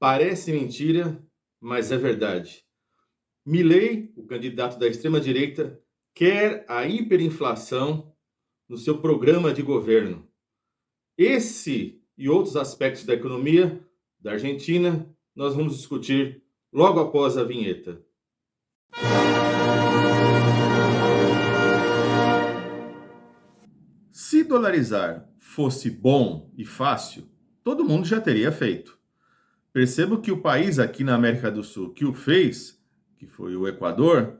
Parece mentira, mas é verdade. Milei, o candidato da extrema-direita, quer a hiperinflação no seu programa de governo. Esse e outros aspectos da economia da Argentina nós vamos discutir logo após a vinheta. Se dolarizar fosse bom e fácil, todo mundo já teria feito. Percebo que o país aqui na América do Sul que o fez, que foi o Equador,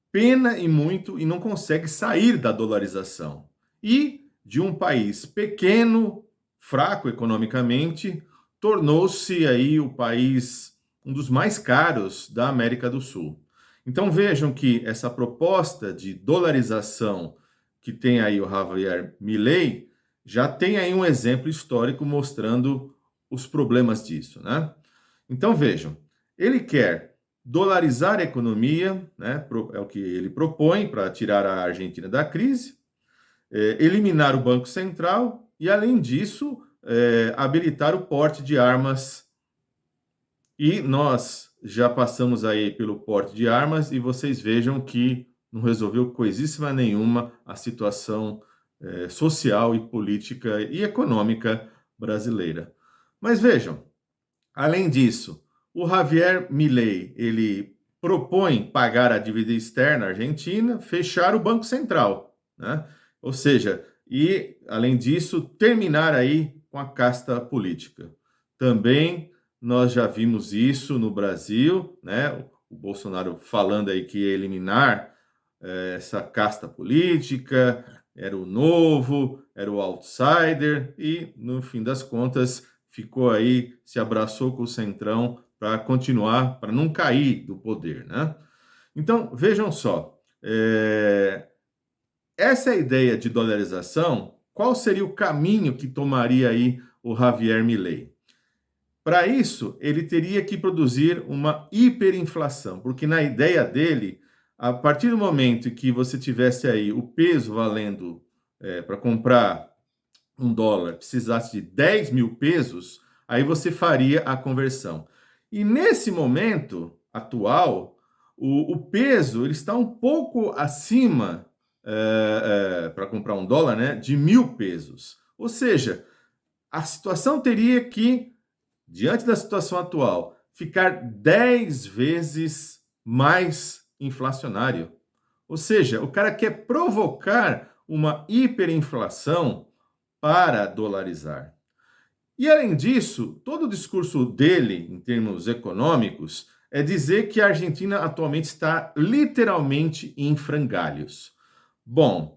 pena e muito e não consegue sair da dolarização. E de um país pequeno, fraco economicamente, tornou-se aí o país um dos mais caros da América do Sul. Então vejam que essa proposta de dolarização que tem aí o Javier Milei já tem aí um exemplo histórico mostrando os problemas disso, né? Então vejam, ele quer dolarizar a economia, né, é o que ele propõe para tirar a Argentina da crise, eliminar o Banco Central e, além disso, habilitar o porte de armas. E nós já passamos aí pelo porte de armas e vocês vejam que não resolveu coisíssima nenhuma a situação social e política e econômica brasileira. Mas vejam, além disso, o Javier Milei, ele propõe pagar a dívida externa argentina, fechar o Banco Central, né? Ou seja, e, além disso, terminar aí com a casta política. Também nós já vimos isso no Brasil, né? O Bolsonaro falando aí que ia eliminar essa casta política, era o novo, era o outsider, e, no fim das contas, ficou aí, se abraçou com o Centrão para continuar, para não cair do poder, né? Então, vejam só, essa ideia de dolarização, qual seria o caminho que tomaria aí o Javier Milei? Para isso, ele teria que produzir uma hiperinflação, porque na ideia dele, a partir do momento que você tivesse aí o peso valendo para comprar $1, precisasse de 10 mil pesos, aí você faria a conversão. E nesse momento atual, o peso ele está um pouco acima para comprar $1, né, de 1.000 pesos. Ou seja, a situação teria que, diante da situação atual, ficar 10 vezes mais inflacionário. Ou seja, o cara quer provocar uma hiperinflação para dolarizar. E, além disso, todo o discurso dele, em termos econômicos, é dizer que a Argentina atualmente está literalmente em frangalhos. Bom,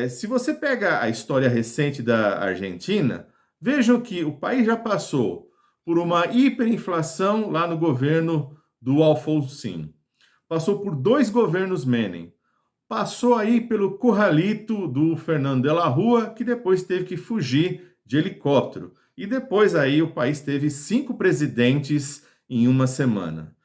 se você pega a história recente da Argentina, vejam que o país já passou por uma hiperinflação lá no governo do Alfonsín. Passou por 2 governos Menem. Passou aí pelo curralito do Fernando de la Rúa, que depois teve que fugir de helicóptero. E depois aí o país teve 5 presidentes em uma semana.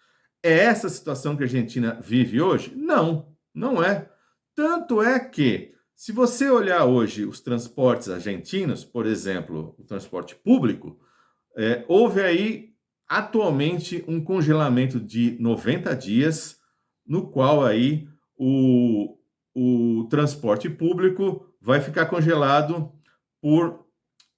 É essa a situação que a Argentina vive hoje? Não, não é. Tanto é que, se você olhar hoje os transportes argentinos, por exemplo, o transporte público, houve aí atualmente um congelamento de 90 dias, no qual aí o transporte público vai ficar congelado por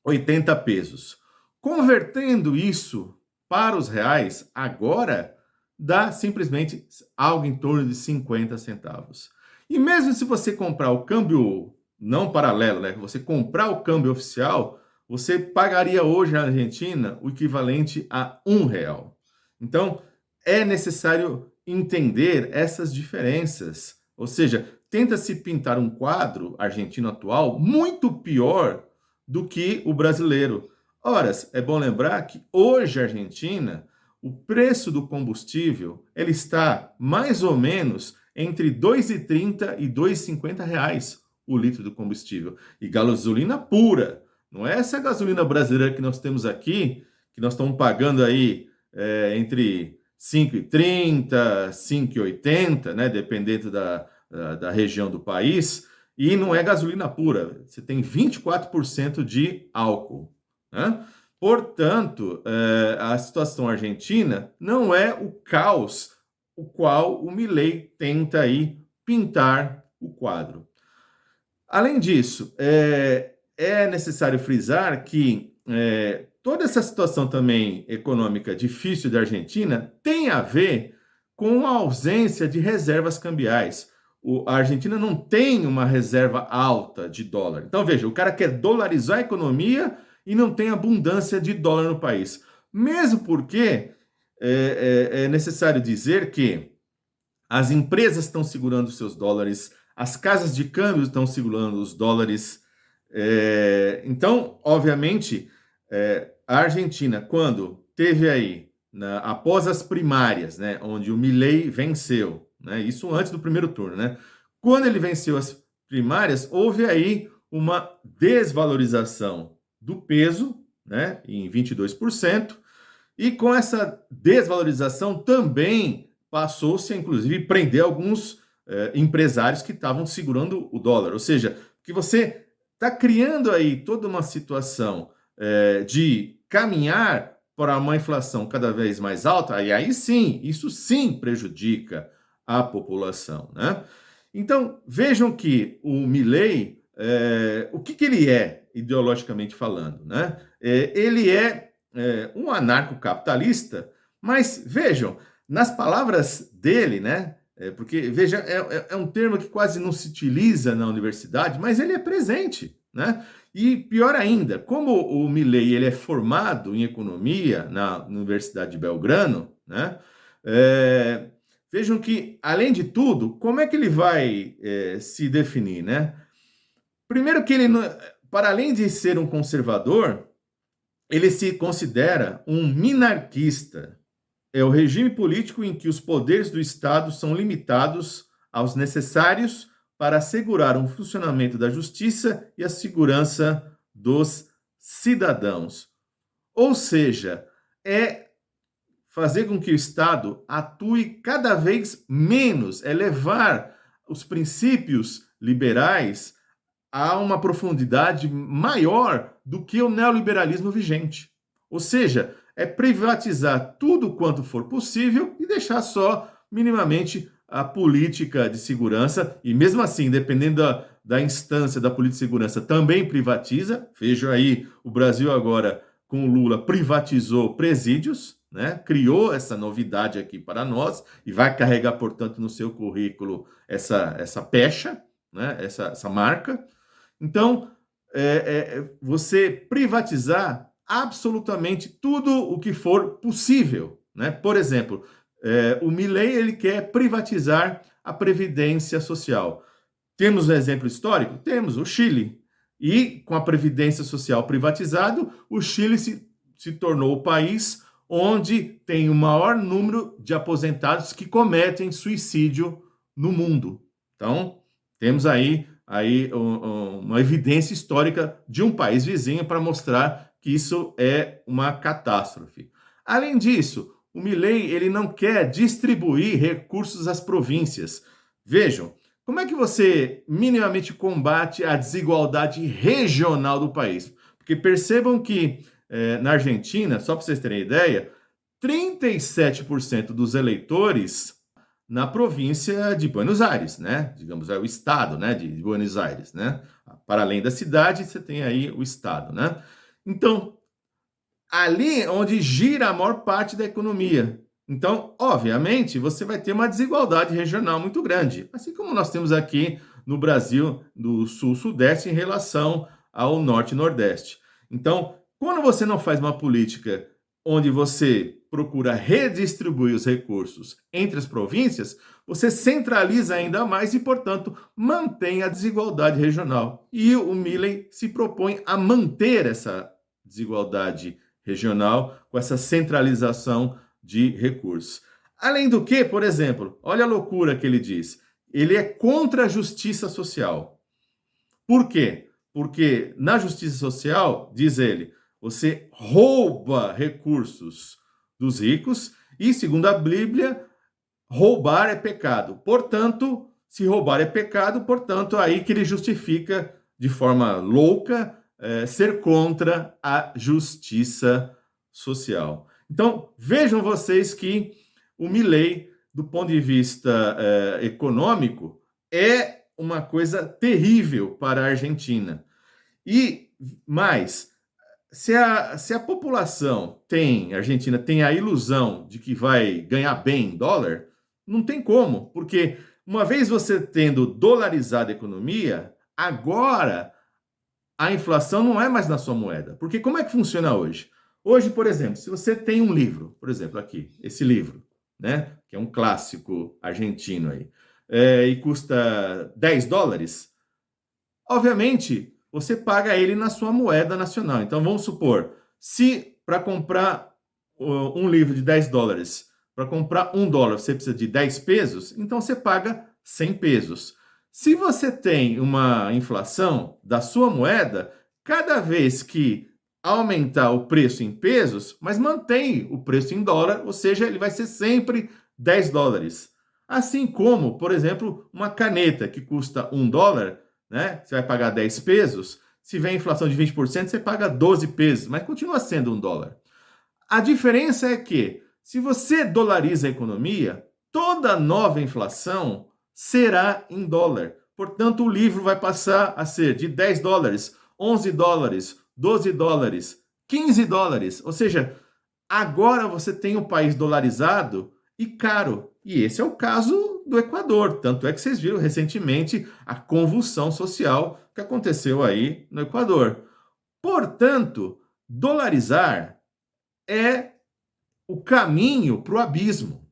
80 pesos. Convertendo isso para os reais, agora dá simplesmente algo em torno de 50 centavos. E mesmo se você comprar o câmbio não paralelo, né? Você comprar o câmbio oficial, você pagaria hoje na Argentina o equivalente a R$ 1. Então, é necessário entender essas diferenças. Ou seja, tenta-se pintar um quadro argentino atual muito pior do que o brasileiro. Ora, é bom lembrar que hoje a Argentina, o preço do combustível, ele está mais ou menos entre R$ 2,30 e R$ 2,50 o litro do combustível. E gasolina pura, não é essa gasolina brasileira que nós temos aqui, que nós estamos pagando aí entre 5,30, 5,80, né, dependendo da região do país, e não é gasolina pura, você tem 24% de álcool, né? Portanto, a situação argentina não é o caos o qual o Milei tenta aí pintar o quadro. Além disso, é necessário frisar que toda essa situação também econômica difícil da Argentina tem a ver com a ausência de reservas cambiais. A Argentina não tem uma reserva alta de dólar. Então, veja, o cara quer dolarizar a economia e não tem abundância de dólar no país. Mesmo porque é necessário dizer que as empresas estão segurando seus dólares, as casas de câmbio estão segurando os dólares. Então, obviamente, a Argentina, quando teve aí, após as primárias, né, onde o Milei venceu, né, isso antes do primeiro turno, né, quando ele venceu as primárias, houve aí uma desvalorização do peso, né, em 22%, e com essa desvalorização também passou-se a, inclusive, prender alguns empresários que estavam segurando o dólar. Ou seja, que você está criando aí toda uma situação de caminhar para uma inflação cada vez mais alta, e aí sim, isso sim prejudica a população, né? Então, vejam que o Milei, o que ele é, ideologicamente falando, né? Ele é um anarcocapitalista, mas vejam, nas palavras dele, né? Porque, veja, é um termo que quase não se utiliza na universidade, mas ele é presente, né? E pior ainda, como o Milei ele é formado em economia na Universidade de Belgrano, né? Vejam que, além de tudo, como é que ele vai se definir, né? Primeiro que ele, para além de ser um conservador, ele se considera um minarquista. É o regime político em que os poderes do Estado são limitados aos necessários para assegurar um funcionamento da justiça e a segurança dos cidadãos. Ou seja, é fazer com que o Estado atue cada vez menos, é levar os princípios liberais a uma profundidade maior do que o neoliberalismo vigente. Ou seja, é privatizar tudo quanto for possível e deixar só minimamente a política de segurança, e mesmo assim, dependendo da instância da política de segurança, também privatiza. Veja aí, o Brasil agora, com o Lula, privatizou presídios, né? Criou essa novidade aqui para nós e vai carregar, portanto, no seu currículo essa pecha, né? essa marca. Então, você privatizar absolutamente tudo o que for possível, né? Por exemplo, o Milei ele quer privatizar a previdência social. Temos um exemplo histórico? Temos o Chile. E com a previdência social privatizado, o Chile se tornou o país onde tem o maior número de aposentados que cometem suicídio no mundo. Então, temos aí uma evidência histórica de um país vizinho para mostrar que isso é uma catástrofe. Além disso, o Milei ele não quer distribuir recursos às províncias. Vejam, como é que você minimamente combate a desigualdade regional do país? Porque percebam que na Argentina, só para vocês terem ideia, 37% dos eleitores na província de Buenos Aires, né? Digamos, é o estado, né, de Buenos Aires, né? Para além da cidade, você tem aí o estado, né? Então, ali é onde gira a maior parte da economia. Então, obviamente, você vai ter uma desigualdade regional muito grande, assim como nós temos aqui no Brasil, do sul-sudeste, em relação ao norte e nordeste. Então, quando você não faz uma política onde você procura redistribuir os recursos entre as províncias, você centraliza ainda mais e, portanto, mantém a desigualdade regional. E o Milei se propõe a manter essa desigualdade regional com essa centralização de recursos. Além do que, por exemplo, olha a loucura que ele diz. Ele é contra a justiça social. Por quê? Porque na justiça social, diz ele, você rouba recursos dos ricos e, segundo a Bíblia, roubar é pecado. Portanto, se roubar é pecado, portanto, aí que ele justifica de forma louca ser contra a justiça social. Então, vejam vocês que o Milei, do ponto de vista econômico, é uma coisa terrível para a Argentina. E mais, se a população a Argentina tem a ilusão de que vai ganhar bem em dólar, não tem como, porque uma vez você tendo dolarizado a economia, agora a inflação não é mais na sua moeda. Porque como é que funciona hoje? Hoje, por exemplo, se você tem um livro, por exemplo, aqui, esse livro, né, que é um clássico argentino aí, e custa 10 dólares, obviamente, você paga ele na sua moeda nacional. Então, vamos supor, se para comprar um livro de 10 dólares, para comprar $1, você precisa de 10 pesos, então você paga 100 pesos. Se você tem uma inflação da sua moeda, cada vez que aumentar o preço em pesos, mas mantém o preço em dólar, ou seja, ele vai ser sempre 10 dólares. Assim como, por exemplo, uma caneta que custa $1, né? Você vai pagar 10 pesos. Se vem inflação de 20%, você paga 12 pesos, mas continua sendo $1. A diferença é que, se você dolariza a economia, toda nova inflação será em dólar. Portanto, o livro vai passar a ser de 10 dólares, 11 dólares, 12 dólares, 15 dólares. Ou seja, agora você tem um país dolarizado e caro. E esse é o caso do Equador. Tanto é que vocês viram recentemente a convulsão social que aconteceu aí no Equador. Portanto, dolarizar é o caminho para o abismo,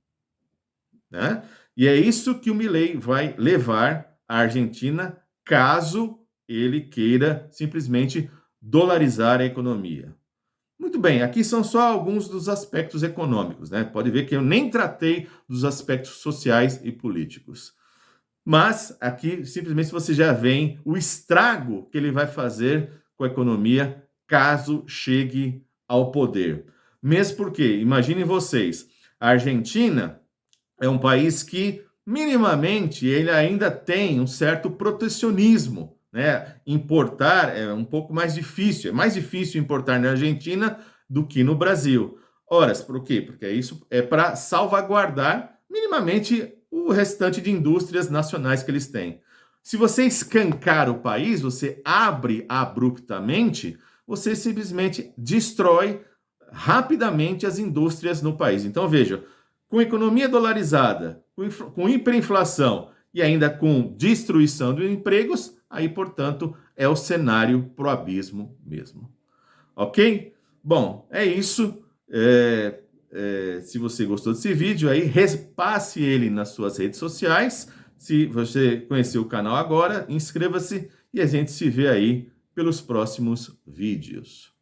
né? E é isso que o Milei vai levar a Argentina caso ele queira simplesmente dolarizar a economia. Muito bem, aqui são só alguns dos aspectos econômicos, né? Pode ver que eu nem tratei dos aspectos sociais e políticos. Mas aqui simplesmente você já vê o estrago que ele vai fazer com a economia caso chegue ao poder. Mesmo porque, imaginem vocês, a Argentina é um país que minimamente ele ainda tem um certo protecionismo, né? Importar é um pouco mais difícil, é mais difícil importar na Argentina do que no Brasil. Ora, por quê? Porque isso é para salvaguardar minimamente o restante de indústrias nacionais que eles têm. Se você escancar o país, você abre abruptamente, você simplesmente destrói rapidamente as indústrias no país. Então, veja, com economia dolarizada, com hiperinflação e ainda com destruição de empregos, aí, portanto, é o cenário pro abismo mesmo. Ok? Bom, é isso. Se você gostou desse vídeo, aí repasse ele nas suas redes sociais. Se você conheceu o canal agora, inscreva-se e a gente se vê aí pelos próximos vídeos.